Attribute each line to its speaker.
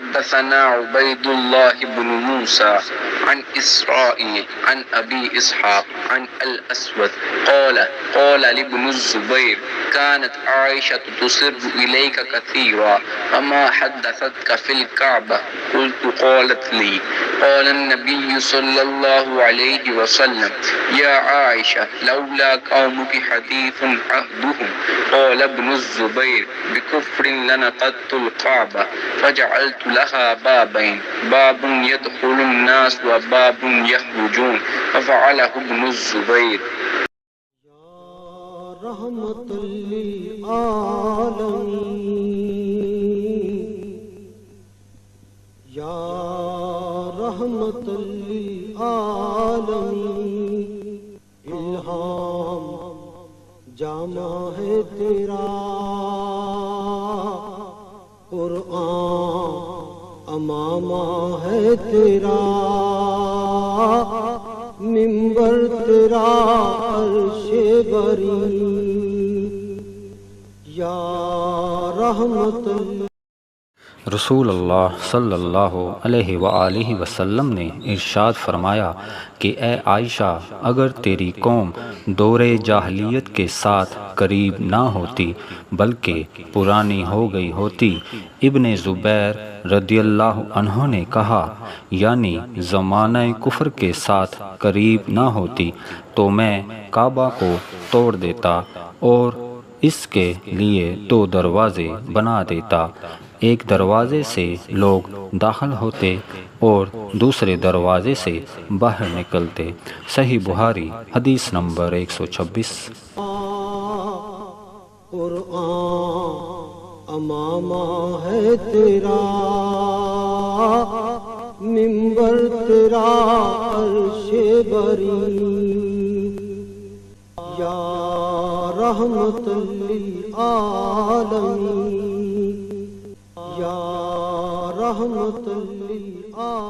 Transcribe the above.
Speaker 1: حدثنا عبيد الله بن موسى عن إسرائيل عن أبي إسحاق عن الأسود قال لابن الزبير كانت عائشة تصر إليك كثيرا وما حدثتك في الكعبة قلت قالت لي قال النبي صلى الله عليه وسلم يا عائشة لولا قومك حديث عهدهم قال ابن الزبير بكفر لنقضت الكعبة فجعلت لها بابين باب يدخل الناس وباب يخرجون ففعله ابن الزبير.
Speaker 2: رحمت للعالمین یا رحمت للعالمین الہام جامع ہے تیرا قرآن امامہ ہے تیرا منبر تیرا عرش بری یا رحمت
Speaker 3: رسول اللہ صلی اللہ علیہ وآلہ وسلم نے ارشاد فرمایا کہ اے عائشہ اگر تیری قوم دور جاہلیت کے ساتھ قریب نہ ہوتی بلکہ پرانی ہو گئی ہوتی. ابن زبیر رضی اللہ عنہ نے کہا یعنی زمانہ کفر کے ساتھ قریب نہ ہوتی تو میں کعبہ کو توڑ دیتا اور اس کے لیے 2 دروازے بنا دیتا. ایک دروازے سے لوگ داخل ہوتے اور دوسرے دروازے سے باہر نکلتے. صحیح بخاری حدیث نمبر 126.
Speaker 2: قرآن امامہ ہے تیرا منبر تیرا عرش بری یا رحمت للعالمین یا رحمت للعالمین.